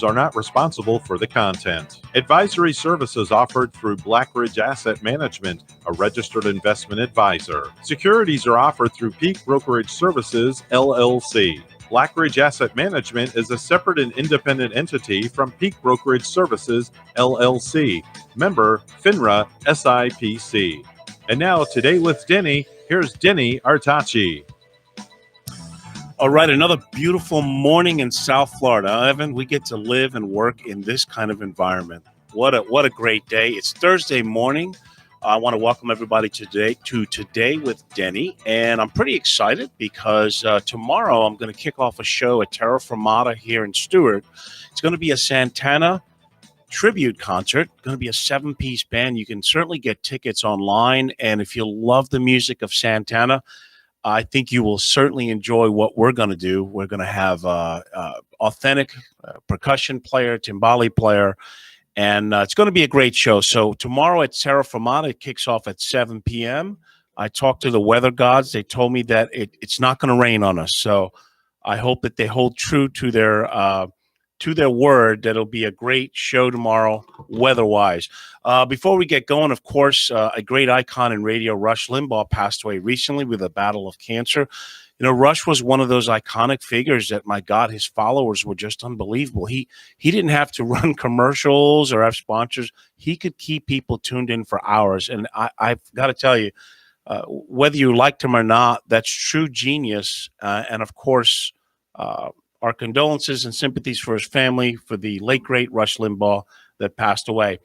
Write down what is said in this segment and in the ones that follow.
are not responsible for the content. Advisory services offered through Blackridge Asset Management, a registered investment advisor. Securities are offered through Peak Brokerage Services, LLC. Blackridge Asset Management is a separate and independent entity from Peak Brokerage Services, LLC. Member FINRA SIPC. And now, Today with Denny, here's Denny Artachi. All right, another beautiful morning in South Florida. Evan, we get to live and work in this kind of environment. What a great day. It's Thursday morning. I want to welcome everybody to Today with Denny. And I'm pretty excited because tomorrow I'm going to kick off a show at Terra Firmata here in Stewart. It's going to be a Santana tribute concert. Going to be a 7-piece band. You can certainly get tickets online. And if you love the music of Santana, I think you will certainly enjoy what we're going to do. We're going to have authentic percussion player, timbali player, and it's going to be a great show. So tomorrow at Terra Firmata, it kicks off at 7 p.m. I talked to the weather gods. They told me that it's not going to rain on us. So I hope that they hold true to their word that it'll be a great show tomorrow, weather-wise. Before we get going, of course, a great icon in radio, Rush Limbaugh, passed away recently with a battle of cancer. You know, Rush was one of those iconic figures that, my God, his followers were just unbelievable. He didn't have to run commercials or have sponsors. He could keep people tuned in for hours. And I've got to tell you, whether you liked him or not, that's true genius. And, of course, our condolences and sympathies for his family, for the late, great Rush Limbaugh that passed away.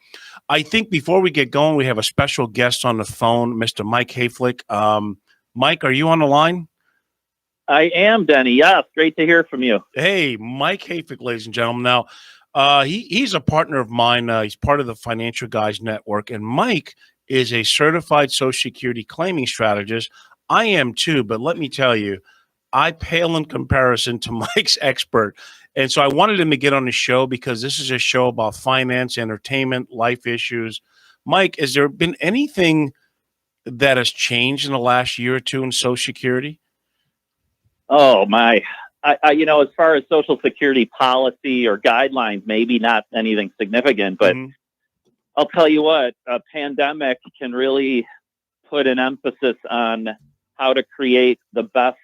I think before we get going, we have a special guest on the phone, Mr. Mike Hayflick. Mike, are you on the line? I am, Denny. Yes, great to hear from you. Hey, Mike Hayflick, ladies and gentlemen. Now, he's a partner of mine. He's part of the Financial Guys Network, and Mike is a certified Social Security claiming strategist. I am too, but let me tell you, I pale in comparison to Mike's expert. And so I wanted him to get on the show because this is a show about finance, entertainment, life issues. Mike, has there been anything that has changed in the last year or two in Social Security? Oh, my. As far as Social Security policy or guidelines, maybe not anything significant, but I'll tell you what, a pandemic can really put an emphasis on how to create the best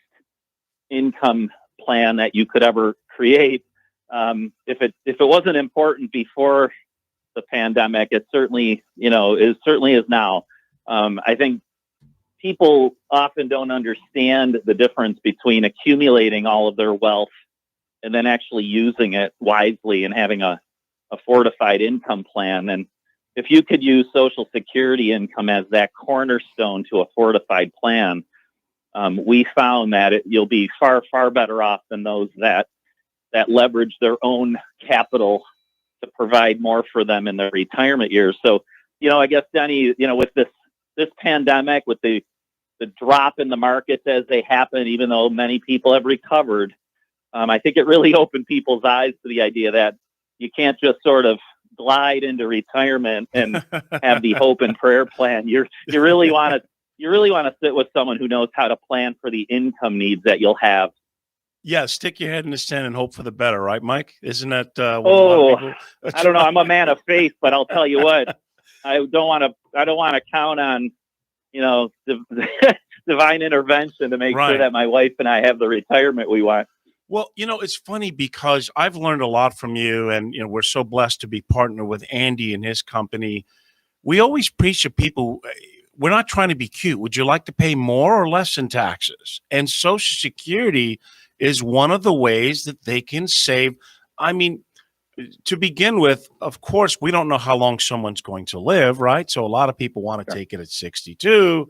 income plan that you could ever create. If it wasn't important before the pandemic, it certainly is now. I think people often don't understand the difference between accumulating all of their wealth and then actually using it wisely and having a fortified income plan. And if you could use Social Security income as that cornerstone to a fortified plan, we found that you'll be far, far better off than those that leverage their own capital to provide more for them in their retirement years. So, I guess, Denny, with this pandemic, with the drop in the markets as they happen, even though many people have recovered, I think it really opened people's eyes to the idea that you can't just sort of glide into retirement and have the hope and prayer plan. You really want to sit with someone who knows how to plan for the income needs that you'll have. Yeah, stick your head in the sand and hope for the better, right, Mike? Isn't that I don't know. I'm a man of faith, but I'll tell you what, I don't want to count on, divine intervention to make sure that my wife and I have the retirement we want. Well, it's funny because I've learned a lot from you, and we're so blessed to be partnered with Andy and his company. We always preach to people, we're not trying to be cute. Would you like to pay more or less in taxes? And Social Security is one of the ways that they can save. I mean, to begin with, of course, we don't know how long someone's going to live, right? So a lot of people want to take it at 62.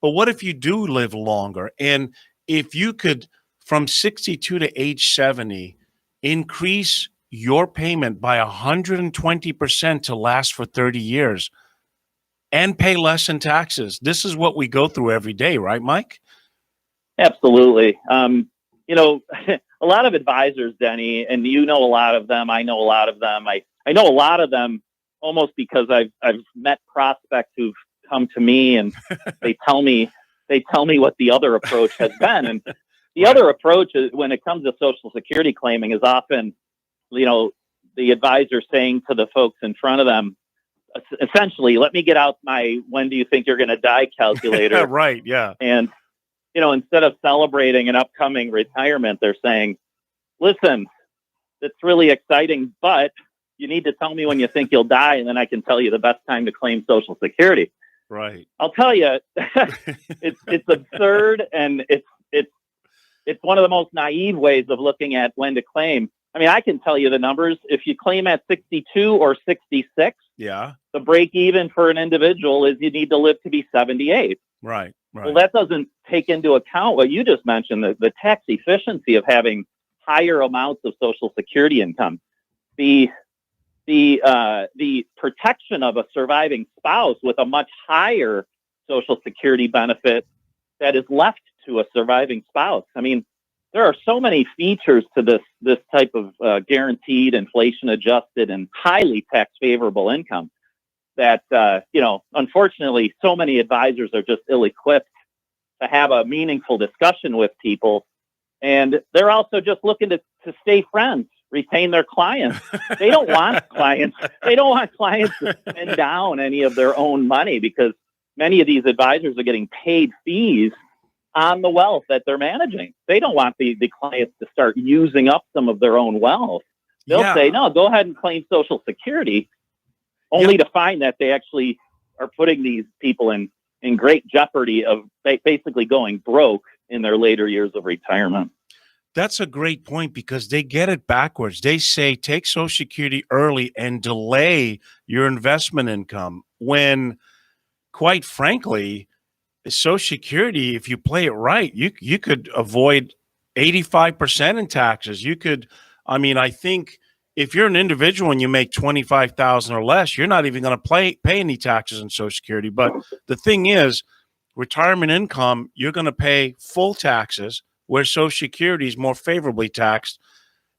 But what if you do live longer? And if you could, from 62 to age 70, increase your payment by 120% to last for 30 years and pay less in taxes. This is what we go through every day, right, Mike? Absolutely. A lot of advisors, Denny, and a lot of them. I know a lot of them. I know a lot of them almost because I've met prospects who've come to me and they tell me what the other approach has been. And the other approach is, when it comes to Social Security claiming, is often, the advisor saying to the folks in front of them, essentially, let me get out my when do you think you're going to die calculator. Right, yeah. And, instead of celebrating an upcoming retirement, they're saying, listen, it's really exciting, but you need to tell me when you think you'll die, and then I can tell you the best time to claim Social Security. Right. I'll tell you, it's absurd, and it's one of the most naive ways of looking at when to claim. I mean, I can tell you the numbers. If you claim at 62 or 66, yeah, the break even for an individual is you need to live to be 78. Right. Well, that doesn't take into account what you just mentioned, the tax efficiency of having higher amounts of Social Security income, the protection of a surviving spouse with a much higher Social Security benefit that is left to a surviving spouse. I mean, there are so many features to this type of guaranteed, inflation adjusted, and highly tax favorable income that, unfortunately, so many advisors are just ill-equipped to have a meaningful discussion with people. And they're also just looking to stay friends, retain their clients. They don't want clients. They don't want clients to spend down any of their own money, because many of these advisors are getting paid fees on the wealth that they're managing. They don't want the clients to start using up some of their own wealth. They'll say, no, go ahead and claim Social Security, only to find that they actually are putting these people in great jeopardy of basically going broke in their later years of retirement. That's a great point, because they get it backwards. They say take Social Security early and delay your investment income, when, quite frankly, Social Security, if you play it right, you could avoid 85% in taxes. You could, I think if you're an individual and you make $25,000 or less, you're not even going to pay any taxes on Social Security. But the thing is, retirement income, you're going to pay full taxes, where Social Security is more favorably taxed.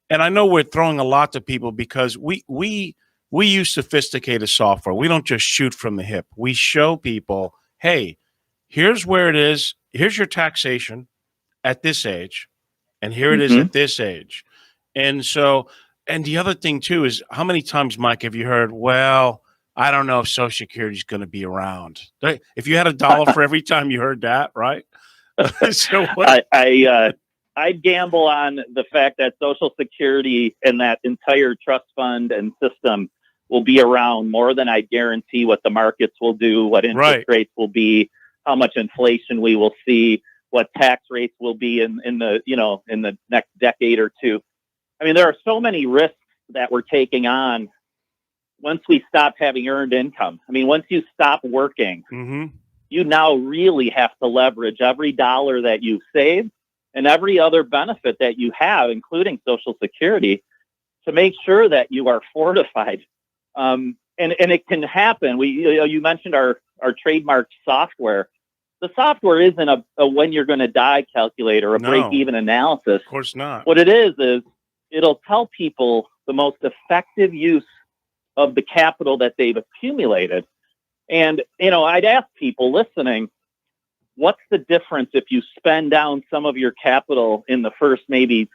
And I know we're throwing a lot to people, because we use sophisticated software. We don't just shoot from the hip. We show people, hey, here's where it is. Here's your taxation at this age, and here it is at this age. And so, and the other thing too is, how many times, Mike, have you heard, well, I don't know if Social Security is going to be around? If you had $1 for every time you heard that, right? So I'd gamble on the fact that Social Security and that entire trust fund and system will be around more than I guarantee what the markets will do, what interest rates will be, how much inflation we will see, what tax rates will be in the next decade or two. I mean, there are so many risks that we're taking on once we stop having earned income. I mean, once you stop working, you now really have to leverage every dollar that you've saved and every other benefit that you have, including Social Security, to make sure that you are fortified. And it can happen. You mentioned our trademark software. The software isn't a when you're going to die calculator, a break-even analysis. Of course not. What it is it'll tell people the most effective use of the capital that they've accumulated. And, I'd ask people listening, what's the difference if you spend down some of your capital in the first maybe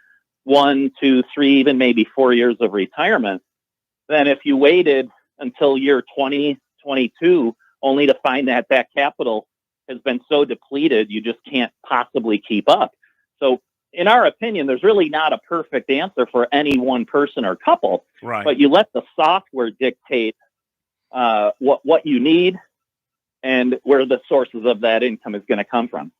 1, 2, 3, even maybe 4 years of retirement, than if you waited until year 20, 22, only to find that capital has been so depleted you just can't possibly keep up. So in our opinion, there's really not a perfect answer for any one person or couple, but you let the software dictate what you need and where the sources of that income is going to come from.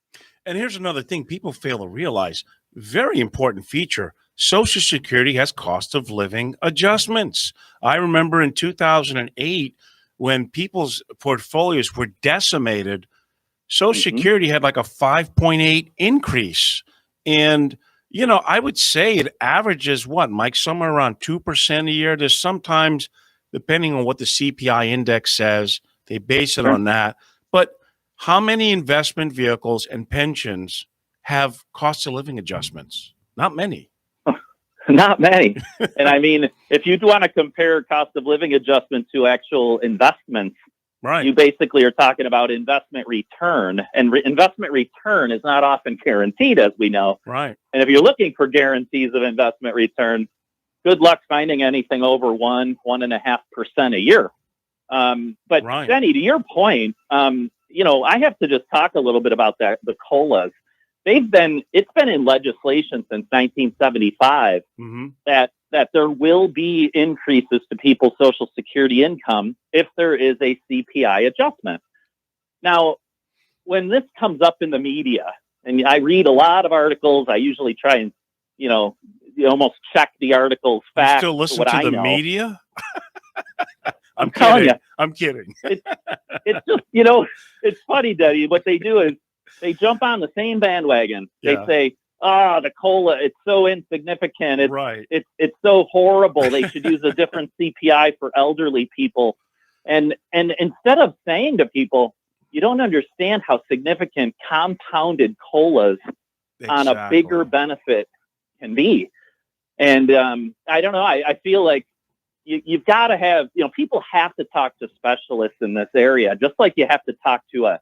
And here's another thing people fail to realize, very important feature. Social Security has cost of living adjustments. I remember in 2008, when people's portfolios were decimated, Social Security had like a 5.8 increase. And, I would say it averages what, Mike, somewhere around 2% a year. There's sometimes, depending on what the CPI index says, they base it on that. But how many investment vehicles and pensions have cost of living adjustments? Not many. Not many. And I mean, if you want to compare cost of living adjustment to actual investments, you basically are talking about investment return, and investment return is not often guaranteed, as we know. Right. And if you're looking for guarantees of investment return, good luck finding anything over 1.5% a year. But Right. Denny, to your point, I have to just talk a little bit about that. The COLAs, it's been in legislation since 1975 that there will be increases to people's Social Security income if there is a CPI adjustment. Now, when this comes up in the media, and I read a lot of articles, I usually try and, you almost check the articles facts. You still listen to the media? I'm telling you. I'm kidding. It's just, it's funny, Denny. What they do is they jump on the same bandwagon. They say, the COLA, it's so insignificant. It's so horrible. They should use a different CPI for elderly people. And instead of saying to people, you don't understand how significant compounded COLAs on a bigger benefit can be. And I don't know. I feel like you've got to have, people have to talk to specialists in this area, just like you have to talk to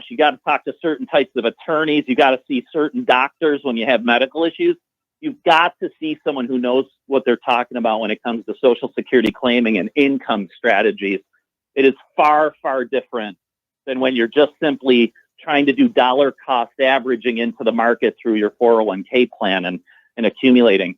you got to talk to certain types of attorneys. You got to see certain doctors when you have medical issues. You've got to see someone who knows what they're talking about when it comes to Social Security claiming and income strategies. It is far, far different than when you're just simply trying to do dollar cost averaging into the market through your 401k plan and accumulating.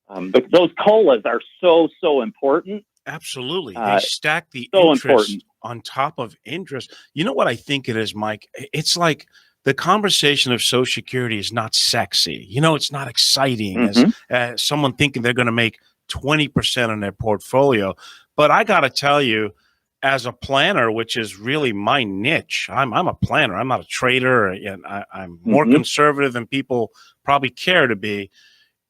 But those COLAs are so important. Absolutely. They stack the so interest important on top of interest. You know what I think it is, Mike? It's like the conversation of Social Security is not sexy. It's not exciting as someone thinking they're going to make 20% on their portfolio. But I got to tell you, as a planner, which is really my niche, I'm a planner. I'm not a trader, and I'm more conservative than people probably care to be.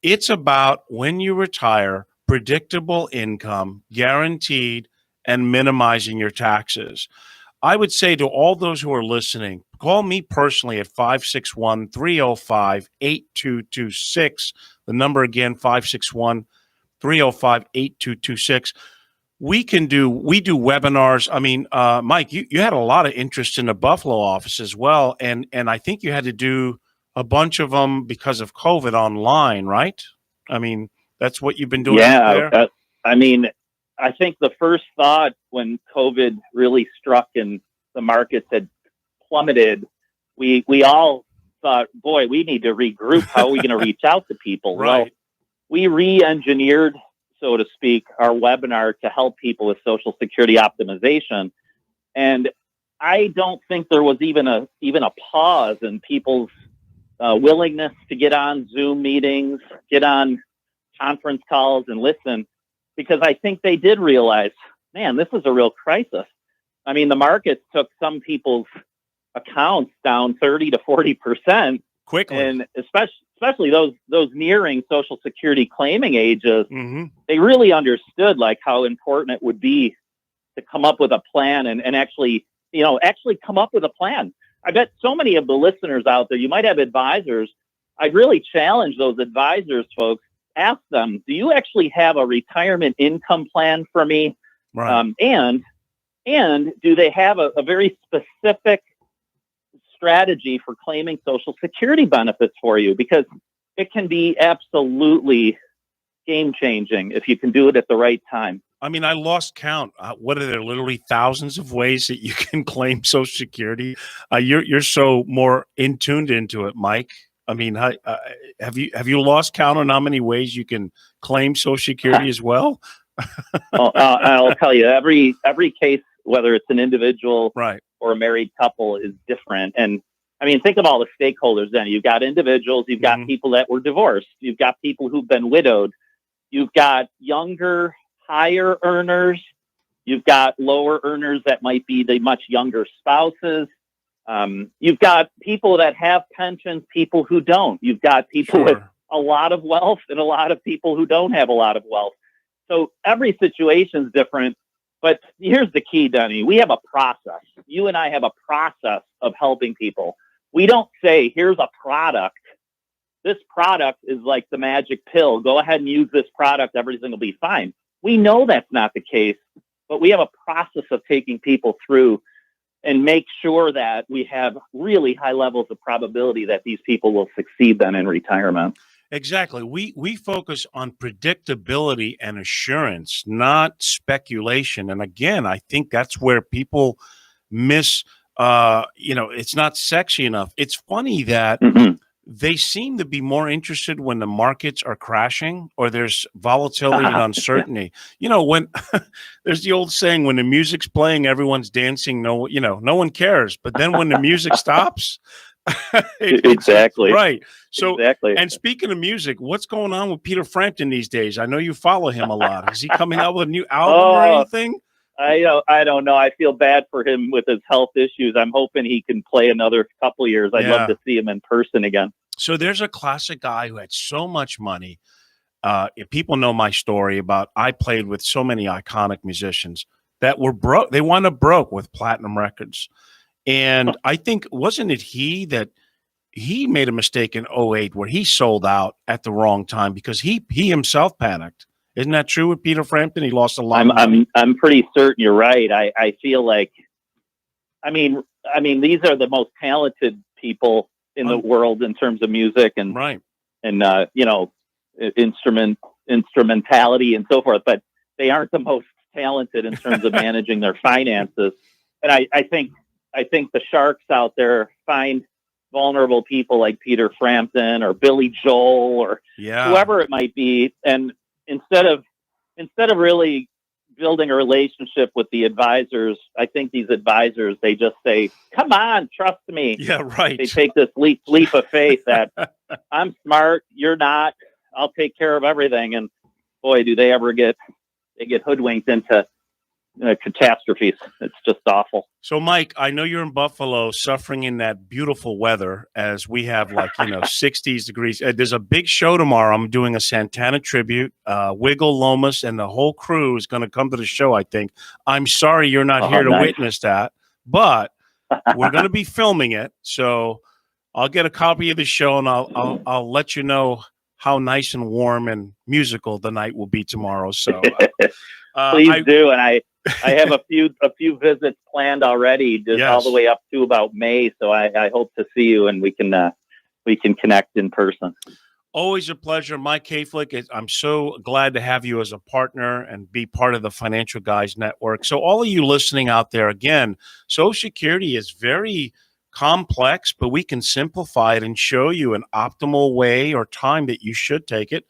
It's about when you retire, predictable income, guaranteed, and minimizing your taxes. I would say to all those who are listening, call me personally at 561-305-8226. The number again, 561-305-8226. We do webinars. I mean, Mike, you had a lot of interest in the Buffalo office as well. And I think you had to do a bunch of them because of COVID online, right? I mean, that's what you've been doing out there? I think the first thought when COVID really struck and the markets had plummeted, we all thought, boy, we need to regroup. How are we going to reach out to people? Right. Well, we re-engineered, so to speak, our webinar to help people with Social Security optimization. And I don't think there was even a pause in people's willingness to get on Zoom meetings, get on conference calls and listen, because I think they did realize, man, this is a real crisis. I mean, the markets took some people's accounts down 30 to 40% quickly, and especially those nearing Social Security claiming ages. They really understood how important it would be to come up with a plan and actually come up with a plan. I bet so many of the listeners out there, you might have advisors. I'd really challenge those advisors, folks. Ask them, do you actually have a retirement income plan for me? Right. And do they have a very specific strategy for claiming Social Security benefits for you? Because it can be absolutely game-changing if you can do it at the right time. I mean, I lost count. What are there? Literally thousands of ways that you can claim Social Security. You're so more in tuned into it, Mike. I mean, have you lost count on how many ways you can claim Social Security as well? I'll tell you, every case, whether it's an individual or a married couple, is different. And I mean, think of all the stakeholders. Then you've got individuals, you've got people that were divorced, you've got people who've been widowed, you've got younger, higher earners, you've got lower earners that might be the much younger spouses. You've got people that have pensions, people who don't. You've got people with a lot of wealth and a lot of people who don't have a lot of wealth. So every situation is different. But here's the key, Denny. We have a process. You and I have a process of helping people. We don't say, here's a product. This product is like the magic pill. Go ahead and use this product. Everything will be fine. We know that's not the case, but we have a process of taking people through and make sure that we have really high levels of probability that these people will succeed then in retirement. Exactly. We focus on predictability and assurance, not speculation. And again, I think that's where people miss. It's not sexy enough. It's funny that Mhm. they seem to be more interested when the markets are crashing or there's volatility and Yeah. uncertainty. When there's the old saying, when the music's playing, everyone's dancing. No one cares. But then when the music stops, it's Exactly. right. So, Exactly. and speaking of music, what's going on with Peter Frampton these days? I know you follow him a lot. Is he coming out with a new album or Oh, anything? I don't know. I feel bad for him with his health issues. I'm hoping he can play another couple years. I'd love Yeah. to see him in person again. So there's a classic guy who had so much money. If people know my story about I played with so many iconic musicians that were broke. They wound up broke with platinum records. And I think, wasn't it he made a mistake in '08 where he sold out at the wrong time because he himself panicked. Isn't that true with Peter Frampton? He lost a lot of money. I'm pretty certain you're right. I feel like, I mean, these are the most talented people in the world in terms of music and right. And instrumentality and so forth, but they aren't the most talented in terms of managing their finances. And I think the sharks out there find vulnerable people like Peter Frampton or Billy Joel or whoever it might be, and instead of really building a relationship with the advisors, I think these advisors, they just say, "Come on, trust me." Yeah, right. They take this leap of faith that I'm smart, you're not. I'll take care of everything. And boy, do they ever get hoodwinked into catastrophes. It's just awful. So, Mike, I know you're in Buffalo suffering in that beautiful weather as we have 60s degrees. There's a big show tomorrow. I'm doing a Santana tribute. Wiggle Lomas and the whole crew is going to come to the show, I think. I'm sorry you're not here to witness that, but we're going to be filming it. So I'll get a copy of the show and I'll let you know how nice and warm and musical the night will be tomorrow. So please do. And I have a few visits planned already, just all the way up to about May. So I hope to see you and we can connect in person. Always a pleasure, Mike Hayflick. I'm so glad to have you as a partner and be part of the Financial Guys Network. So all of you listening out there, again, Social Security is very complex, but we can simplify it and show you an optimal way or time that you should take it.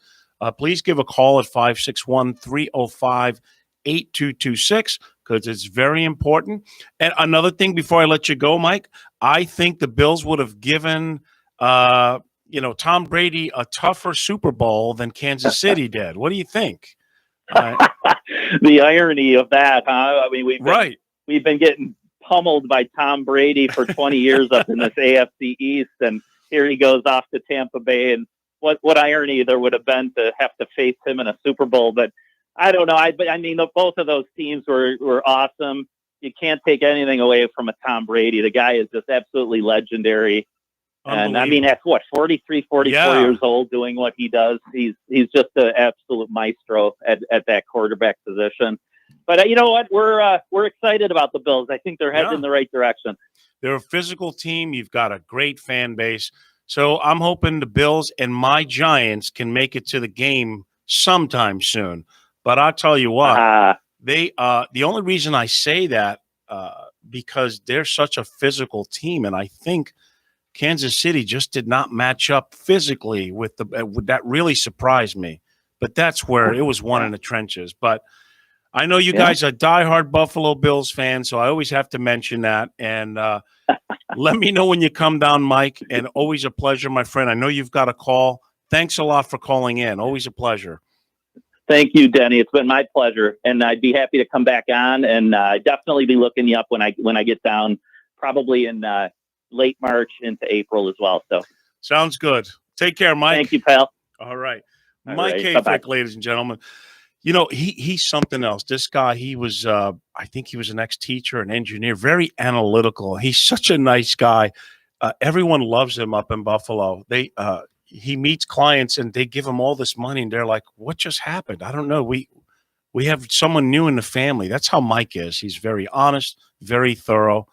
Please give a call at 561-305-8226 because it's very important. And another thing before I let you go, Mike, I think the Bills would have given Tom Brady a tougher Super Bowl than Kansas City did. What do you think? The irony of that, huh? I mean, we've been getting pummeled by Tom Brady for 20 years up in this AFC East, and here he goes off to Tampa Bay. And what irony there would have been to have to face him in a Super Bowl. But I don't know. I mean, both of those teams were awesome. You can't take anything away from a Tom Brady. The guy is just absolutely legendary. And I mean, at 43, 44 years old, doing what he does, he's just an absolute maestro at that quarterback position. But you know what? We're excited about the Bills. I think they're heading in the right direction. They're a physical team. You've got a great fan base. So I'm hoping the Bills and my Giants can make it to the game sometime soon. But I'll tell you what, the only reason I say that because they're such a physical team, and I think Kansas City just did not match up physically with that really surprised me. But that's where it was won in the trenches. But I know you guys are diehard Buffalo Bills fans, so I always have to mention that. And let me know when you come down, Mike. And always a pleasure, my friend. I know you've got a call. Thanks a lot for calling in. Always a pleasure. Thank you, Denny. It's been my pleasure, and I'd be happy to come back on. And definitely be looking you up when I get down, probably in late March into April as well. So sounds good. Take care, Mike. Thank you, pal. All right, Mike Hayflick, ladies and gentlemen. You know, he's something else. This guy, he was, I think he was an ex-teacher, an engineer, very analytical. He's such a nice guy. Everyone loves him up in Buffalo. He meets clients and they give him all this money and they're like, what just happened? I don't know. We have someone new in the family. That's how Mike is. He's very honest, very thorough.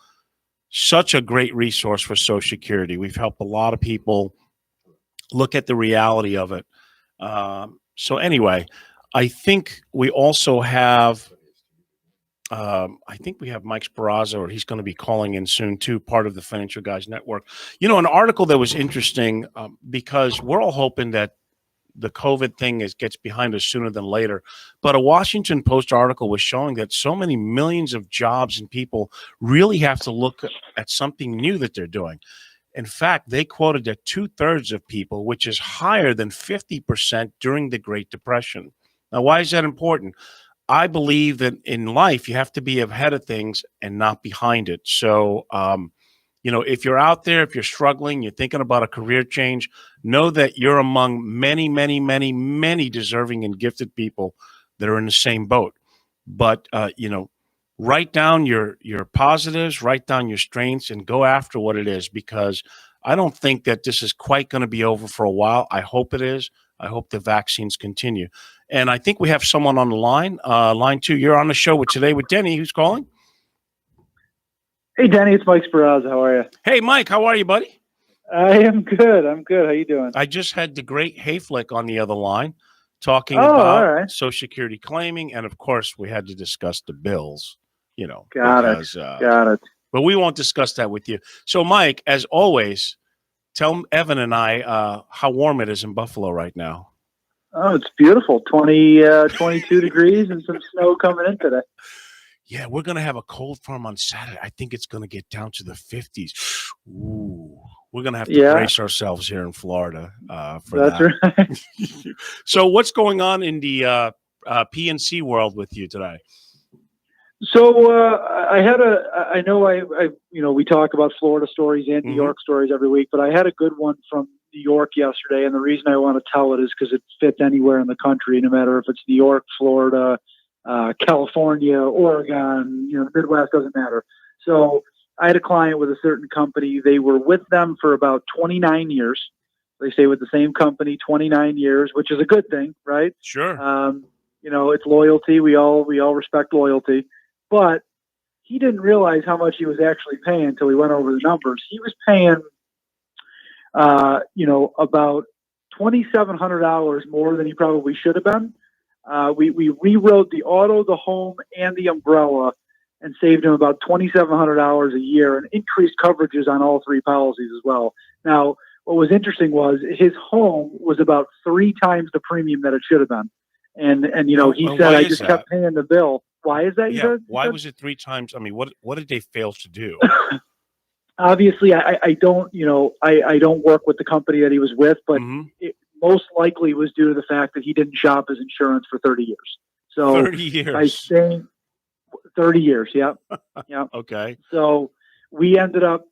Such a great resource for Social Security. We've helped a lot of people look at the reality of it. So anyway, I think we also have. I think we have Mike Sparazzo, or he's going to be calling in soon too, part of the Financial Guys Network. An article that was interesting because we're all hoping that the COVID thing gets behind us sooner than later. But a Washington Post article was showing that so many millions of jobs and people really have to look at something new that they're doing. In fact, they quoted that 2/3 of people, which is higher than 50% during the Great Depression. Now, why is that important? I believe that in life, you have to be ahead of things and not behind it. So, if you're out there, if you're struggling, you're thinking about a career change, know that you're among many, many, many, many deserving and gifted people that are in the same boat. But, write down your positives, write down your strengths, and go after what it is, because I don't think that this is quite going to be over for a while. I hope it is. I hope the vaccines continue. And I think we have someone on the line. Line 2, you're on the show with Today with Denny. Who's calling? Hey, Denny, it's Mike Sparazzo. How are you? Hey, Mike, how are you, buddy? I am good. I'm good. How you doing? I just had the great Hayflick on the other line talking about Social Security claiming. And, of course, we had to discuss the bills, Got it. But we won't discuss that with you. So, Mike, as always, tell Evan and I how warm it is in Buffalo right now. Oh, it's beautiful. 22 degrees and some snow coming in today. Yeah, we're going to have a cold front on Saturday. I think it's going to get down to the 50s. Ooh, we're going to have to brace ourselves here in Florida for that. That's right. So what's going on in the PNC world with you today? So I know we talk about Florida stories and New York stories every week, but I had a good one from New York yesterday. And the reason I want to tell it is because it fits anywhere in the country, no matter if it's New York, Florida, California, Oregon, the Midwest, doesn't matter. So I had a client with a certain company. They were with them for about 29 years. They stay with the same company 29 years, which is a good thing, right? Sure. It's loyalty. We all respect loyalty. But he didn't realize how much he was actually paying until he went over the numbers. He was paying, about $2,700 more than he probably should have been. We rewrote the auto, the home, and the umbrella and saved him about $2,700 a year and increased coverages on all 3 policies as well. Now, what was interesting was his home was about 3 times the premium that it should have been. And he said, I just kept paying the bill. Why is that? Yeah. Why was it 3 times? I mean, what did they fail to do? Obviously, I don't work with the company that he was with, but it most likely was due to the fact that he didn't shop his insurance for 30 years. So 30 years. By staying 30 years. Yep. Yep. Okay. So we ended up,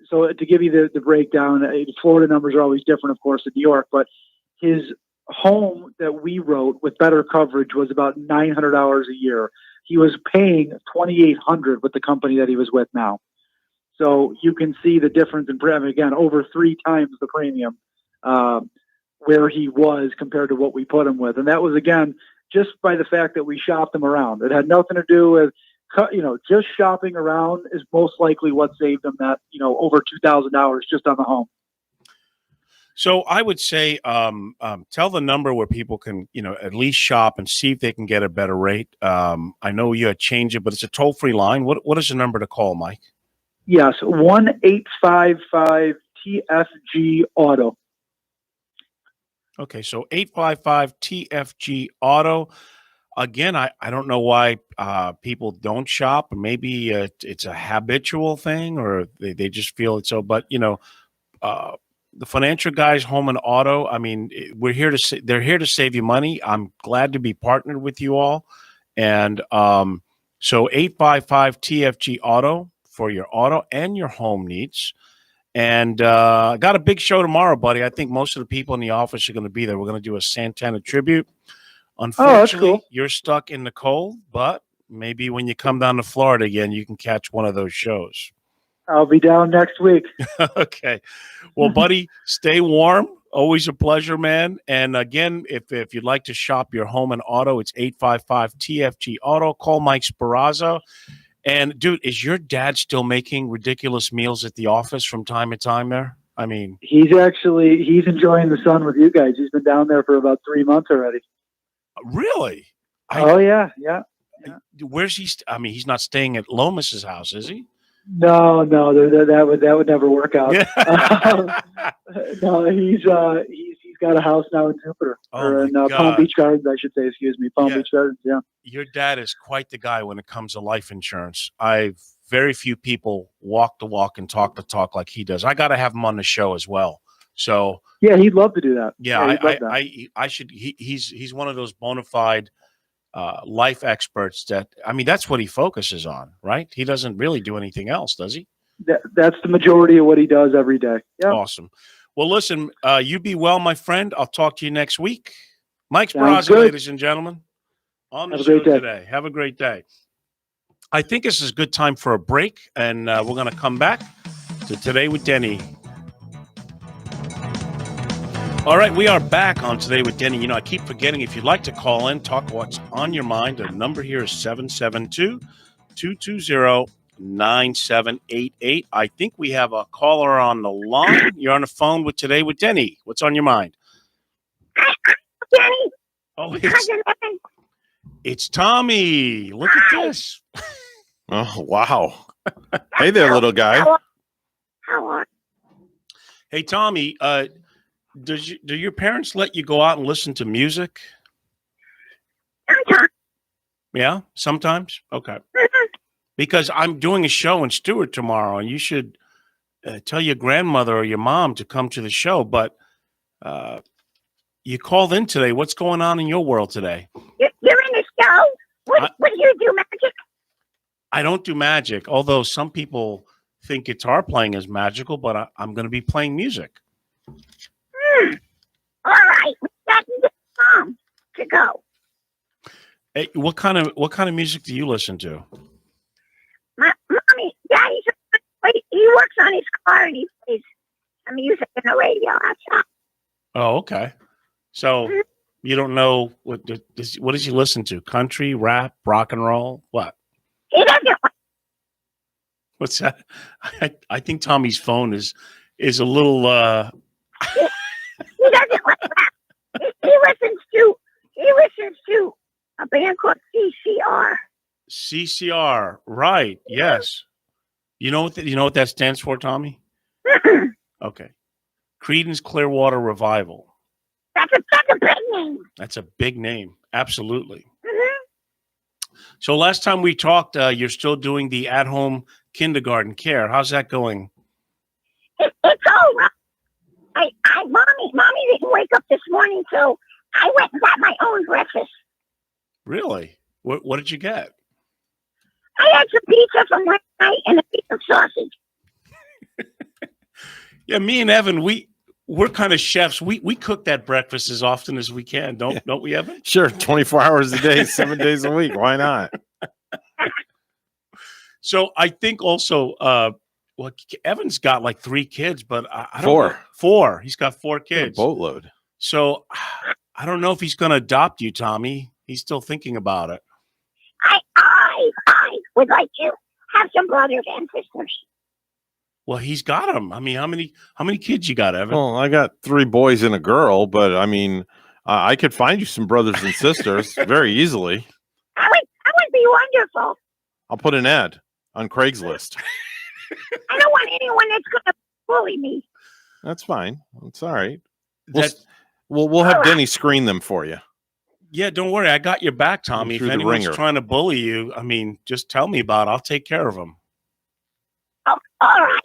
so to give you the breakdown, Florida numbers are always different, of course, in New York, but his home that we wrote with better coverage was about $900 a year. He was paying $2,800 with the company that he was with now. So you can see the difference in premium, again, over 3 times the premium where he was compared to what we put him with. And that was, again, just by the fact that we shopped him around. It had nothing to do with, just shopping around is most likely what saved him that, over $2,000 just on the home. So I would say tell the number where people can, at least shop and see if they can get a better rate. I know you had changed it, but it's a toll-free line. What is the number to call, Mike? Yes, 1-855-TFG-AUTO. Okay, so 855-TFG-AUTO. Again, I don't know why people don't shop. Maybe it's a habitual thing, or they just feel it so. But, the Financial Guys Home and Auto, they're here to save you money. I'm glad to be partnered with you all. And so 855-TFG-AUTO for your auto and your home needs. And I got a big show tomorrow, buddy. I think most of the people in the office are going to be there. We're going to do a Santana tribute. Unfortunately, cool. You're stuck in the cold, but maybe when you come down to Florida again, you can catch one of those shows. I'll be down next week. Okay. Well, buddy, stay warm. Always a pleasure, man. And again, if you'd like to shop your home and auto, it's 855-TFG-AUTO. Call Mike Sparazzo. And, dude, is your dad still making ridiculous meals at the office from time to time there? I mean, he's enjoying the sun with you guys. He's been down there for about 3 months already. really? Yeah. Where's he? I mean, he's not staying at Lomas's house, is he? No, that would never work out. Yeah. No, he's got a house now in Jupiter, or in Palm Beach Gardens, I should say. Excuse me, Palm Beach Gardens. Yeah. Your dad is quite the guy when it comes to life insurance. Very few people walk the walk and talk the talk like he does. I got to have him on the show as well. So yeah, he'd love to do that. Yeah, I should. He's one of those bona fide life experts that, I mean, that's what he focuses on, right? He doesn't really do anything else, does he? That's the majority of what he does every day. Yeah. Awesome. Well, listen, you be well, my friend. I'll talk to you next week. Mike Sprazza, ladies and gentlemen, on the show today. Have a great day. I think this is a good time for a break, and we're going to come back to Today with Denny. All right, we are back on Today with Denny. You know, I keep forgetting, if you'd like to call in, talk what's on your mind, the number here is 772-220-9788. I think we have a caller on the line. You're on the phone with Today with Denny. What's on your mind? Denny. Oh, it's Tommy. Look at this. Oh, wow. Hey there, little guy. How are? Hey, Tommy, do your parents let you go out and listen to music? Sometimes. Yeah, sometimes? Okay. Because I'm doing a show in Stewart tomorrow, and you should tell your grandmother or your mom to come to the show. But you called in today. What's going on in your world today? You're in the show? What do you do, magic? I don't do magic, although some people think guitar playing is magical, but I'm going to be playing music. All right. That's Mom to go. Hey, what kind of music do you listen to? Mommy, Daddy's he works on his car and he plays some music in the radio outside. Oh, okay. So you don't know what does he listen to? Country, rap, rock and roll? What? He doesn't. What's that? I think Tommy's phone is a little. He doesn't like rap. He listens to a band called CCR. CCR, right? Yes. You know what that stands for, Tommy? Okay. Creedence Clearwater Revival. That's a big name. That's a big name. Absolutely. So last time we talked, you're still doing the at-home kindergarten care. How's that going? It's all right. Mommy didn't wake up this morning, so I went and got my own breakfast. Really? What did you get? I had some pizza from last night and a piece of sausage. Yeah, me and Evan, we're kind of chefs. We cook that breakfast as often as we can, don't we, Evan? Sure, 24 hours a day, 7 days a week. Why not? So I think also, Evan's got like 3 kids, but I don't know. 4. He's got 4 kids. A boatload. So I don't know if he's going to adopt you, Tommy. He's still thinking about it. I would like to have some brothers and sisters. Well, he's got them. I mean, how many kids you got, Evan? Well, I got 3 boys and a girl, but I mean, I could find you some brothers and sisters very easily. That would be wonderful. I'll put an ad on Craigslist. I don't want anyone that's going to bully me. That's fine. It's all right. We'll have Denny screen them for you. Yeah, don't worry. I got your back, Tommy. If anyone's trying to bully you, I mean, just tell me about it. I'll take care of them. Oh, all right.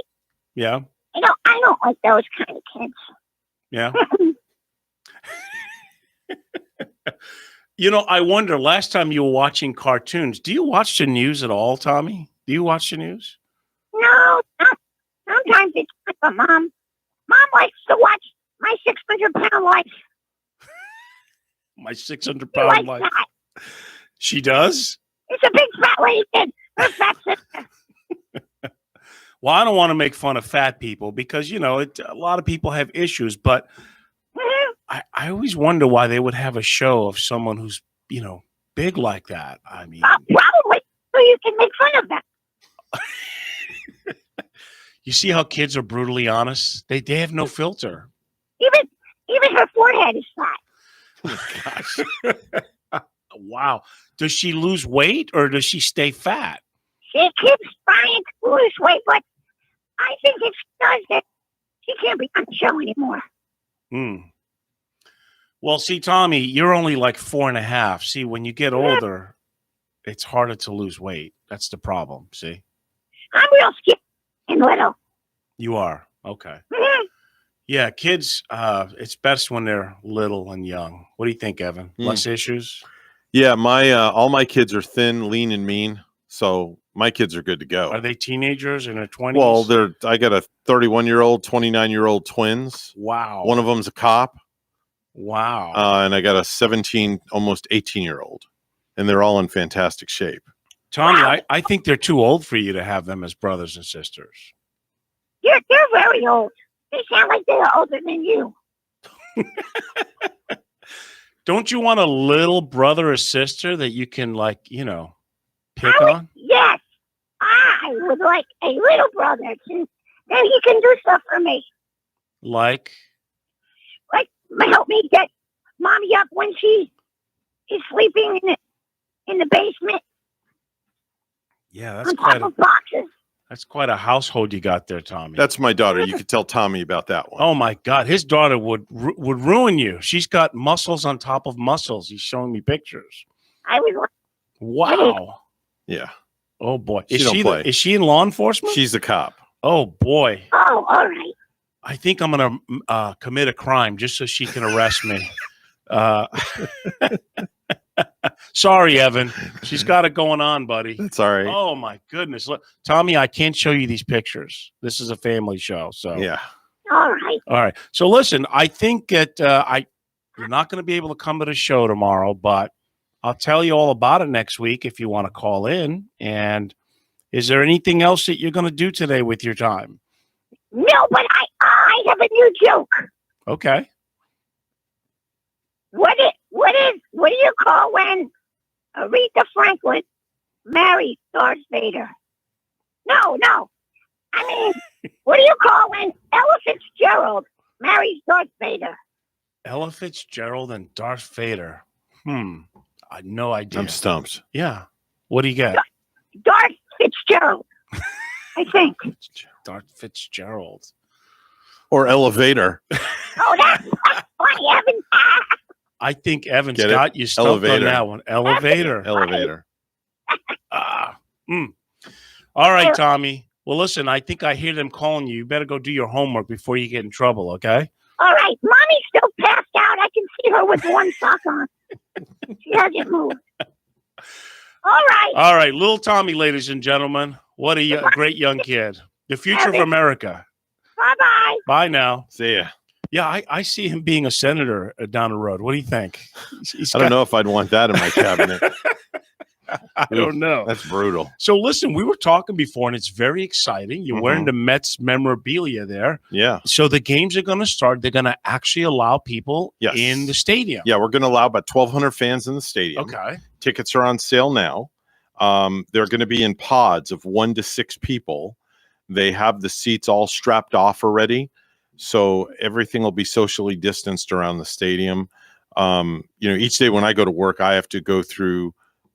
Yeah. I don't like those kind of kids. Yeah. I wonder, last time you were watching cartoons, do you watch the news at all, Tommy? Do you watch the news? No. Sometimes it's like Mom likes to watch My 600-Pound Life. My 600-pound life. That. She does? It's a big fat lady kid. Her fat sister. Well, I don't want to make fun of fat people because, a lot of people have issues, but I always wonder why they would have a show of someone who's, big like that. I mean, probably so you can make fun of them. You see how kids are brutally honest? They have no filter. Even her forehead is flat. Oh my gosh. Wow. Does she lose weight or does she stay fat? She keeps trying to lose weight, but I think if she does that, she can't be on the show anymore. Well, see, Tommy, you're only like 4.5. See, when you get older, it's harder to lose weight. That's the problem. See? I'm real skinny and little. You are. Okay. Yeah, kids, it's best when they're little and young. What do you think, Evan? Less issues? Yeah, my all my kids are thin, lean, and mean, so my kids are good to go. Are they teenagers in their 20s? Well, I got a 31-year-old, 29-year-old twins. Wow. One of them's a cop. Wow. And I got a 17, almost 18-year-old, and they're all in fantastic shape. Tommy, I think they're too old for you to have them as brothers and sisters. They're very old. They sound like they're older than you. Don't you want a little brother or sister that you can, like, pick on? Yes. I would like a little brother that he can do stuff for me. Like Help me get mommy up when she is sleeping in the basement. Yeah, that's on top of boxes. That's quite a household you got there, Tommy. That's my daughter. You could tell Tommy about that one. Oh my God, his daughter would ruin you. She's got muscles on top of muscles. He's showing me pictures. I was like, wow. Yeah. Oh boy, Is she in law enforcement? She's a cop. Oh boy. oh, all right. I think I'm gonna commit a crime just so she can arrest me. Sorry, Evan. She's got it going on, buddy. That's all right. Oh my goodness! Look, Tommy, I can't show you these pictures. This is a family show, so Yeah. All right. All right. So listen, I think that you're not going to be able to come to the show tomorrow, but I'll tell you all about it next week if you want to call in. And is there anything else that you're going to do today with your time? No, but I have a new joke. Okay. What do you call when Aretha Franklin married Darth Vader? No. I mean, what do you call when Ella Fitzgerald marries Darth Vader? Ella Fitzgerald and Darth Vader. I had no idea. I'm stumped. Yeah. What do you get? Darth Fitzgerald, I think. Darth Fitzgerald. Or elevator. Oh, that's funny, Evan. I think Evan's Get it? got you stumped on Elevator. that one. Elevator. Elevator. All right, Tommy. Well, listen, I think I hear them calling you. You better go do your homework before you get in trouble, okay? All right. Mommy's still passed out. I can see her with one sock on. She hasn't moved. All right. All right. Little Tommy, ladies and gentlemen. What a great young kid. The future of America. Bye-bye. Bye now. See ya. Yeah, I see him being a senator down the road. What do you think? I don't know if I'd want that in my cabinet. I don't know. That's brutal. So listen, we were talking before, and it's very exciting. You're wearing the Mets memorabilia there. Yeah. So the games are going to start. They're going to actually allow people in the stadium. Yeah, we're going to allow about 1,200 fans in the stadium. Okay. Tickets are on sale now. They're going to be in pods of 1 to 6 people. They have the seats all strapped off already. So everything will be socially distanced around the stadium. Each day when I go to work, I have to go through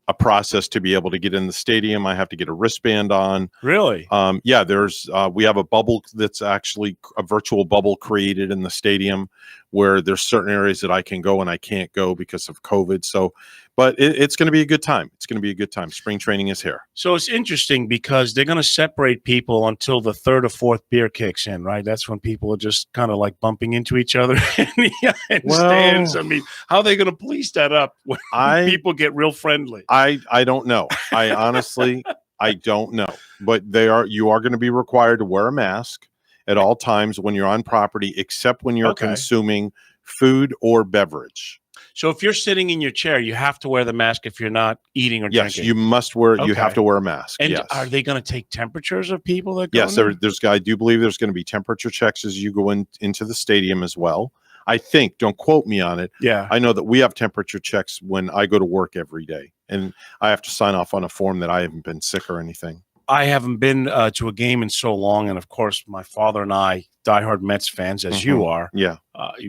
a process to be able to get in the stadium. I have to get a wristband on. Really? Yeah, we have a bubble that's actually a virtual bubble created in the stadium where there's certain areas that I can go and I can't go because of COVID. So, but it's going to be a good time. It's going to be a good time. Spring training is here. So it's interesting because they're going to separate people until the 3rd or 4th beer kicks in, right? That's when people are just kind of like bumping into each other in the stands. I mean, how are they going to police that up when people get real friendly? I don't know. I honestly, I don't know. But you are going to be required to wear a mask at all times when you're on property, except when you're consuming food or beverage. So if you're sitting in your chair, you have to wear the mask if you're not eating or drinking. Yes, you must wear. You have to wear a mask. And yes. Are they going to take temperatures of people that go? Yes, I do believe there's going to be temperature checks as you go into the stadium as well. I think. Don't quote me on it. Yeah, I know that we have temperature checks when I go to work every day, and I have to sign off on a form that I haven't been sick or anything. I haven't been to a game in so long, and of course, my father and I, diehard Mets fans, as you are, Yeah.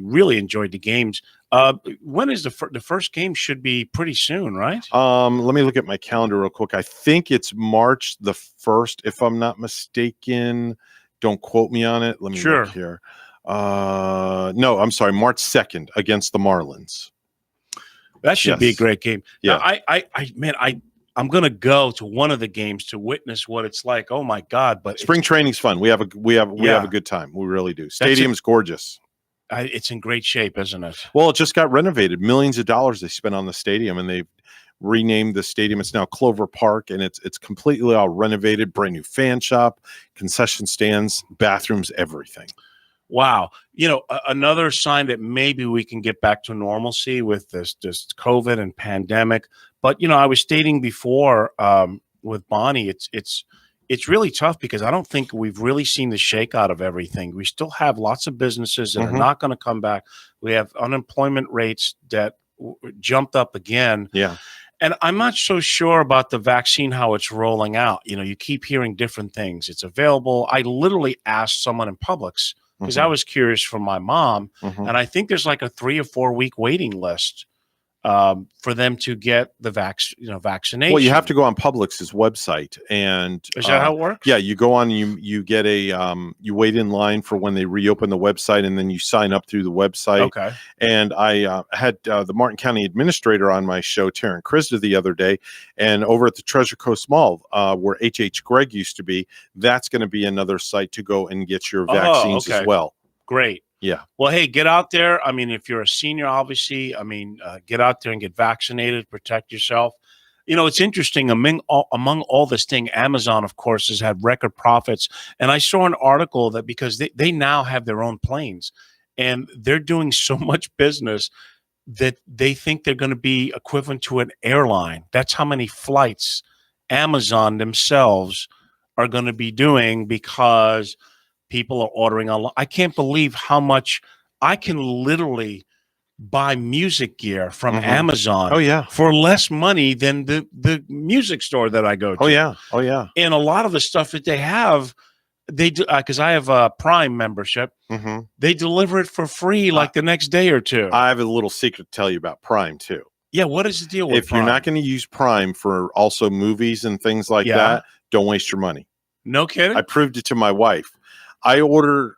really enjoyed the games. When is the first game? Should be pretty soon, right? Let me look at my calendar real quick. I think it's March the 1st, if I'm not mistaken. Don't quote me on it. Let me look here. No, I'm sorry, March 2nd against the Marlins. That should be a great game. Yeah. Now, I'm going to go to one of the games to witness what it's like. Oh my God! But spring training's fun. We have a good time. We really do. Stadium's gorgeous. It's in great shape, isn't it? Well, it just got renovated. Millions of dollars they spent on the stadium, and they've renamed the stadium. It's now Clover Park, and it's completely all renovated. Brand new fan shop, concession stands, bathrooms, everything. Wow. Another sign that maybe we can get back to normalcy with this COVID and pandemic. But, I was stating before with Bonnie, it's really tough because I don't think we've really seen the shakeout of everything. We still have lots of businesses that are not going to come back. We have unemployment rates that jumped up again. Yeah. And I'm not so sure about the vaccine, how it's rolling out. You keep hearing different things. It's available. I literally asked someone in Publix because I was curious from my mom. And I think there's like a 3 or 4 week waiting list for them to get the vaccination. Well, you have to go on Publix's website, and is that how it works? Yeah, you go on, you get you wait in line for when they reopen the website, and then you sign up through the website. Okay. And I had the Martin County Administrator on my show, Taryn Krista, the other day, and over at the Treasure Coast Mall, where H.H. Gregg used to be, that's going to be another site to go and get your vaccines as well. Great. Yeah. Well, hey, get out there. I mean, if you're a senior, obviously, get out there and get vaccinated, protect yourself. It's interesting. Among all this thing, Amazon, of course, has had record profits. And I saw an article that because they now have their own planes and they're doing so much business that they think they're going to be equivalent to an airline. That's how many flights Amazon themselves are going to be doing because people are ordering online. I can't believe how much I can literally buy music gear from Amazon. Oh, yeah. For less money than the music store that I go to. Oh, yeah. Oh, yeah. And a lot of the stuff that they have, they do because I have a Prime membership. They deliver it for free like the next day or two. I have a little secret to tell you about Prime too. Yeah, what is the deal with if Prime? You're not going to use Prime for also movies and things like that, don't waste your money. No kidding. I proved it to my wife. I order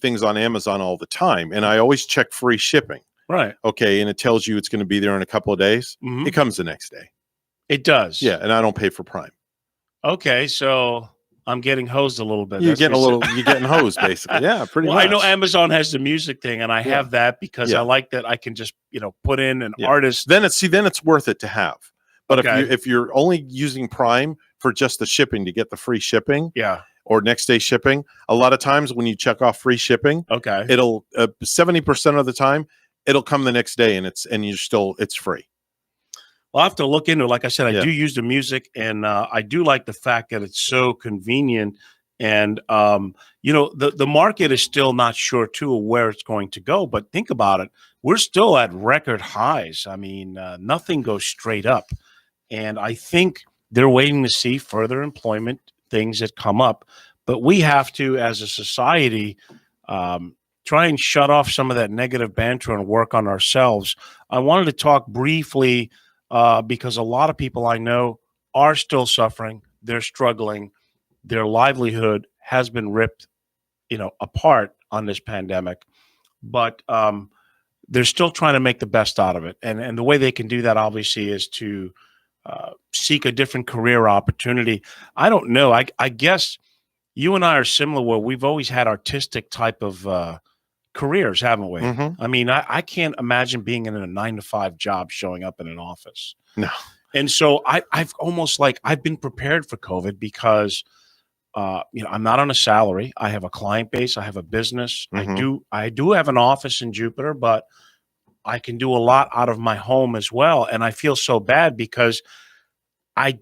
things on Amazon all the time, and I always check free shipping. Right. Okay, and it tells you it's going to be there in a couple of days. It comes the next day. It does. Yeah, and I don't pay for Prime. Okay, so I'm getting hosed a little bit. You're getting hosed, basically. Yeah, pretty much. I know Amazon has the music thing, and I have that because I like that I can just put in an artist. Then it's worth it to have. But if you're only using Prime for just the shipping to get the free shipping, or next day shipping, a lot of times when you check off free shipping, it'll 70% of the time it'll come the next day, and it's free. Well, I have to look into it. Like I said, I do use the music, and I do like the fact that it's so convenient. And the market is still not sure too where it's going to go. But think about it, we're still at record highs. I mean, nothing goes straight up, and I think they're waiting to see further employment things that come up. But we have to, as a society, try and shut off some of that negative banter and work on ourselves. I wanted to talk briefly because a lot of people I know are still suffering. They're struggling. Their livelihood has been ripped, apart on this pandemic, but they're still trying to make the best out of it. And the way they can do that, obviously, is to seek a different career opportunity. I don't know. I guess you and I are similar where we've always had artistic type of careers, haven't we? I mean, I can't imagine being in a 9-to-5 job showing up in an office. No. And so I've almost I've been prepared for COVID because, I'm not on a salary. I have a client base. I have a business. I do have an office in Jupiter, but I can do a lot out of my home as well. And I feel so bad because I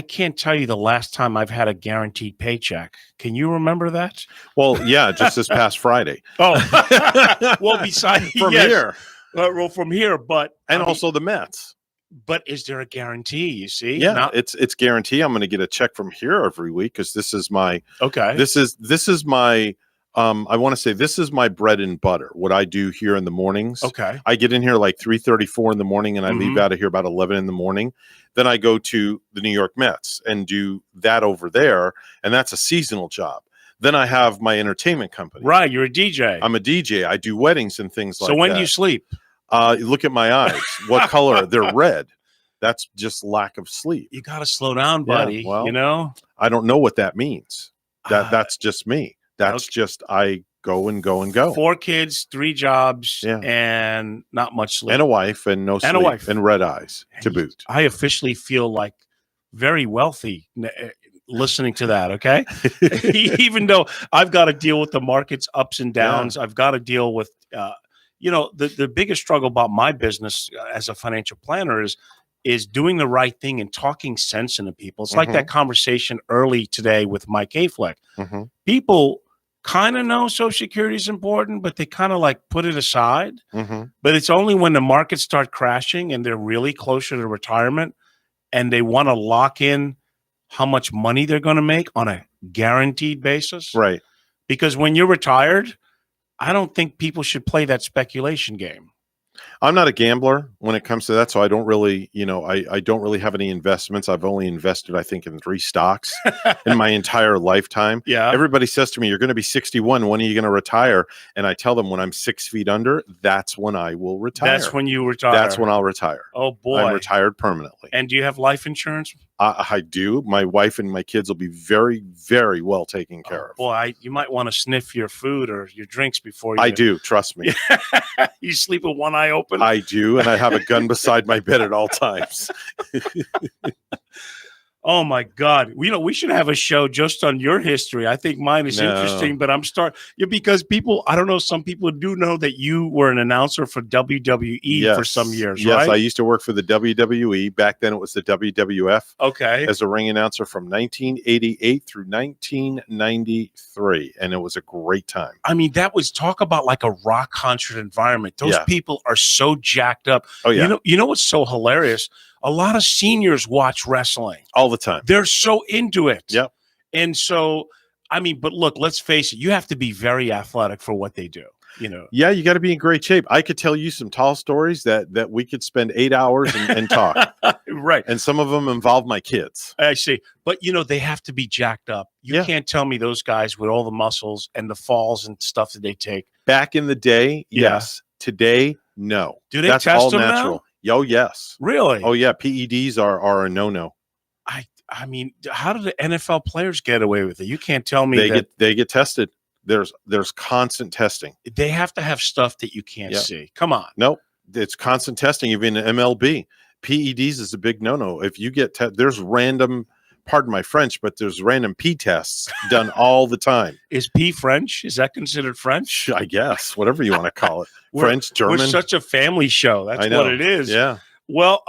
can't tell you the last time I've had a guaranteed paycheck. Can you remember that? Well, yeah, just this past Friday. Oh, well, besides from here. Well, from here, but also the Mets. But is there a guarantee? You see? Yeah, it's guarantee. I'm going to get a check from here every week because this is my This is my I want to say this is my bread and butter. What I do here in the mornings. Okay. I get in here like 3:34 in the morning, and I leave out of here about 11 in the morning. Then I go to the New York Mets and do that over there, and that's a seasonal job. Then I have my entertainment company. Right, you're a DJ. I'm a DJ. I do weddings and things like that. So when do you sleep? Look at my eyes. What color? They're red. That's just lack of sleep. You got to slow down, buddy. Yeah, well, you know? I don't know what that means. That's just me. That's just I go and go and go. 4 kids, 3 jobs, and not much sleep. And a wife and no sleep. And a wife. And red eyes to boot. I officially feel like very wealthy listening to that, okay? Even though I've got to deal with the market's ups and downs, I've got to deal with the biggest struggle about my business as a financial planner is doing the right thing and talking sense into people. It's like that conversation early today with Mike Hayflick. People kind of know Social Security is important, but they kind of like put it aside. But it's only when the markets start crashing and they're really closer to retirement and they want to lock in how much money they're going to make on a guaranteed basis. Right. Because when you're retired, I don't think people should play that speculation game. I'm not a gambler when it comes to that, so I don't really, I don't really have any investments. I've only invested, I think, in 3 stocks in my entire lifetime. Yeah. Everybody says to me, "You're going to be 61. When are you going to retire?" And I tell them, when I'm 6 feet under, that's when I will retire. That's when you retire. That's when I'll retire. Oh boy, I'm retired permanently. And do you have life insurance? I do. My wife and my kids will be very, very well taken care of. Boy, you might want to sniff your food or your drinks before you. I do. Trust me. You sleep with one eye open? I do. And I have a gun beside my bed at all times. Oh my God. We should have a show just on your history. I think mine is interesting, but because people, I don't know, some people do know that you were an announcer for WWE for some years, right? Yes, I used to work for the WWE. Back then it was the WWF. Okay. As a ring announcer from 1988 through 1993. And it was a great time. I mean, talk about like a rock concert environment. Those people are so jacked up. Oh, yeah. You know what's so hilarious? A lot of seniors watch wrestling all the time. They're so into it. Yep. And so, I mean, but look, let's face it. You have to be very athletic for what they do. Yeah, you got to be in great shape. I could tell you some tall stories that we could spend 8 hours and talk. Right. And some of them involve my kids. I see. But, they have to be jacked up. You can't tell me those guys with all the muscles and the falls and stuff that they take. Back in the day, yes. Today, no. Do they That's test all them natural. now? Oh, yes. Really? Oh, yeah. PEDs are a no-no. I mean, how do the NFL players get away with it? You can't tell me they get tested. There's constant testing. They have to have stuff that you can't see. Come on. Nope. It's constant testing. Even in MLB, PEDs is a big no-no. If you get there's random, pardon my French, but there's random P tests done all the time. Is P French? Is that considered French? I guess, whatever you want to call it. French, German. We're such a family show. That's what it is. Yeah. Well,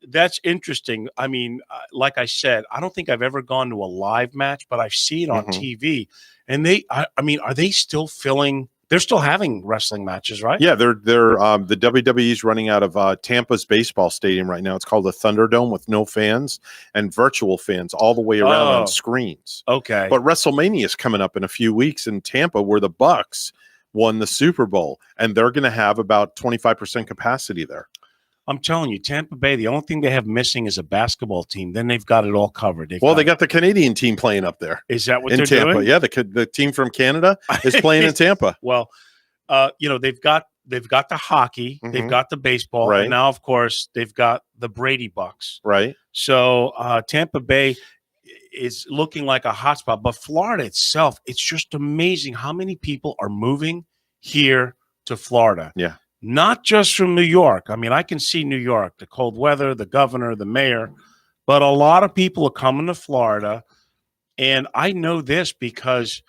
that's interesting. I mean, like I said, I don't think I've ever gone to a live match, but I've seen it on TV. And I mean, are they still filling? They're still having wrestling matches, right? Yeah, they're the WWE's running out of Tampa's baseball stadium right now. It's called the Thunderdome with no fans and virtual fans all the way around on screens. Okay. But WrestleMania is coming up in a few weeks in Tampa, where the Bucks won the Super Bowl, and they're going to have about 25% capacity there. I'm telling you, Tampa Bay, the only thing they have missing is a basketball team. Then they've got it all covered. They got the Canadian team playing up there. Is that what in they're Tampa? doing? Yeah, the team from Canada is playing in Tampa. Well, they've got the hockey, they've got the baseball, and now, of course, they've got the Brady Bucks. Right. So Tampa Bay is looking like a hotspot, but Florida itself, it's just amazing how many people are moving here to Florida. Yeah. Not just from New York. I mean, I can see New York, the cold weather, the governor, the mayor, but a lot of people are coming to Florida. And I know this because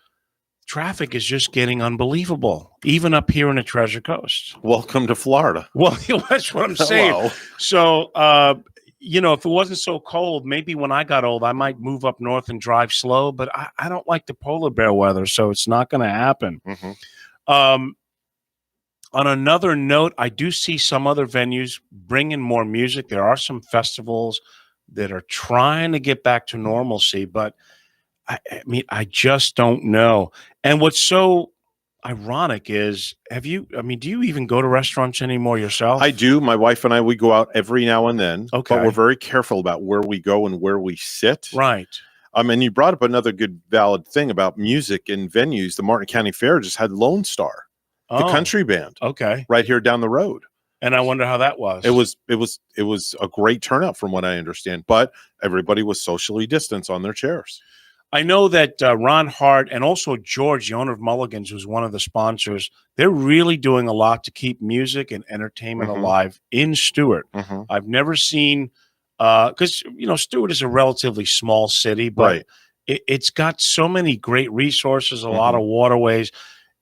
traffic is just getting unbelievable, even up here in the Treasure Coast. Welcome to Florida. Well, that's what I'm saying. So, if it wasn't so cold, maybe when I got old, I might move up north and drive slow, but I don't like the polar bear weather, so it's not going to happen. On another note, I do see some other venues bringing more music. There are some festivals that are trying to get back to normalcy, but I mean, I just don't know. And what's so ironic is, do you even go to restaurants anymore yourself? I do. My wife and I, we go out every now and then, Okay. but we're very careful about where we go and where we sit. Right. And you brought up another good, valid thing about music and venues. The Martin County Fair just had Lone Star, the country band, right here down the road. And I wonder how that was. It was a great turnout from what I understand, but everybody was socially distanced on their chairs. I know that Ron Hart and also George, the owner of Mulligan's, who's one of the sponsors, they're really doing a lot to keep music and entertainment alive in Stewart. I've never seen, because, Stewart is a relatively small city, but it's got so many great resources, a lot of waterways,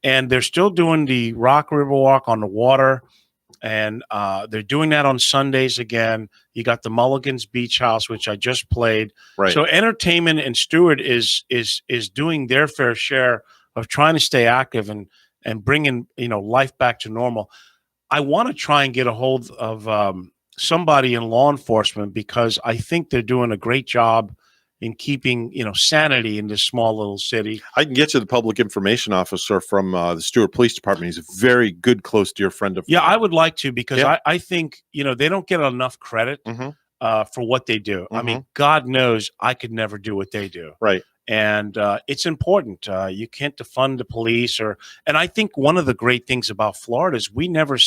and they're still doing the Rock River Walk on the water. And they're doing that on Sundays again. You got the Mulligan's Beach House, which I just played. Right. So entertainment in Stewart is doing their fair share of trying to stay active and bringing life back to normal. I want to try and get a hold of somebody in law enforcement, because I think they're doing a great job in keeping sanity in this small little city. I can get you the public information officer from the Stewart Police Department. He's a very good, close, dear friend of mine. Yeah, I would like to, because I think they don't get enough credit for what they do. I mean, God knows I could never do what they do. Right. And it's important. You can't defund the police, and I think one of the great things about Florida is we've never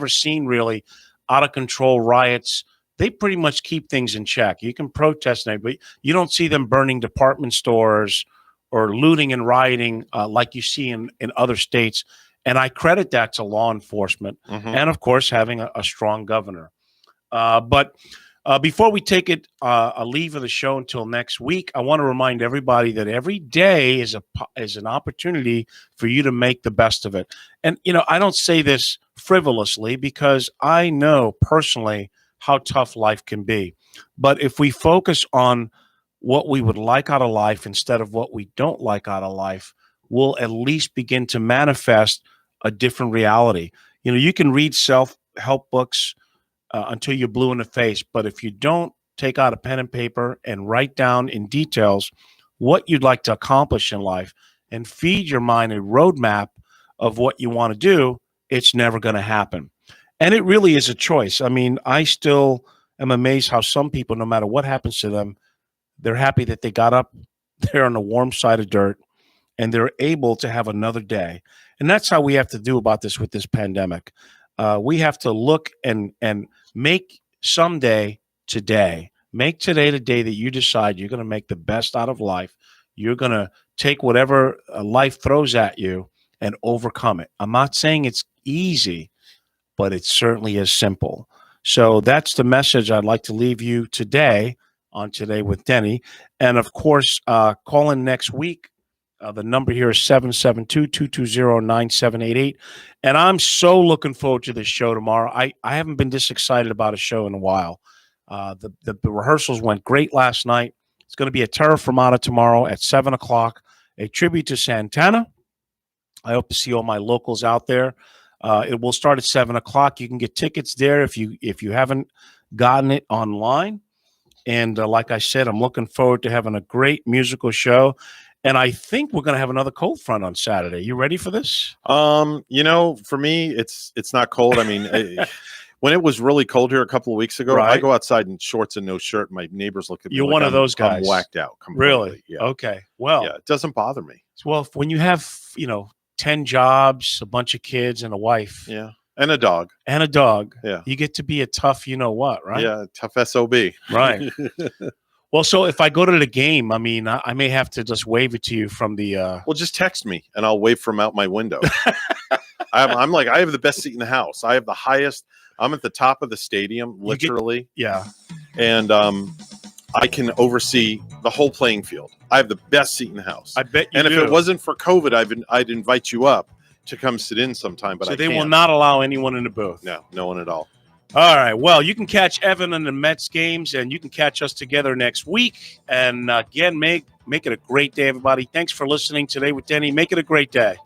seen really out of control riots. They pretty much keep things in check. You can protest, but you don't see them burning department stores or looting and rioting like you see in other states. And I credit that to law enforcement and, of course, having a strong governor. But before we take a leave of the show until next week, I want to remind everybody that every day is an opportunity for you to make the best of it. And, I don't say this frivolously, because I know personally how tough life can be. But if we focus on what we would like out of life instead of what we don't like out of life, we'll at least begin to manifest a different reality. You can read self-help books until you're blue in the face, but if you don't take out a pen and paper and write down in details what you'd like to accomplish in life and feed your mind a roadmap of what you want to do, it's never going to happen. And it really is a choice. I mean, I still am amazed how some people, no matter what happens to them, they're happy that they got up there on the warm side of dirt and they're able to have another day. And that's how we have to do about this with this pandemic. We have to look and make someday today. Make today the day that you decide you're going to make the best out of life. You're going to take whatever life throws at you and overcome it. I'm not saying it's easy, but it certainly is simple. So that's the message I'd like to leave you today on Today with Denny. And of course, call in next week. The number here is 772-220-9788. And I'm so looking forward to this show tomorrow. I haven't been this excited about a show in a while. The rehearsals went great last night. It's going to be a Terra Firmata tomorrow at 7 o'clock, a tribute to Santana. I hope to see all my locals out there. It will start at 7 o'clock. You can get tickets there if you haven't gotten it online. And like I said, I'm looking forward to having a great musical show. And I think we're going to have another cold front on Saturday. You ready for this? For me, it's not cold. I mean, when it was really cold here a couple of weeks ago, I go outside in shorts and no shirt. My neighbors look at me. You're like one of those guys. I'm whacked out completely. Really? Yeah. Okay. Well, yeah, it doesn't bother me. Well, when you have 10 jobs, a bunch of kids, and a wife. Yeah. And a dog. Yeah. You get to be a tough right? Yeah, tough SOB. Right. Well, so if I go to the game, I mean, I may have to just wave it to you from the Well, just text me and I'll wave from out my window. I'm like, I have the best seat in the house. I have the highest. I'm at the top of the stadium, literally. Yeah. And I can oversee the whole playing field. I have the best seat in the house. I bet you do. And do. if it wasn't for COVID, I'd invite you up to come sit in sometime. But so I they can't. will not allow anyone in the booth. No one at all. All right. Well, you can catch Evan in the Mets games, and you can catch us together next week. And again, make it a great day, everybody. Thanks for listening today with Denny. Make it a great day.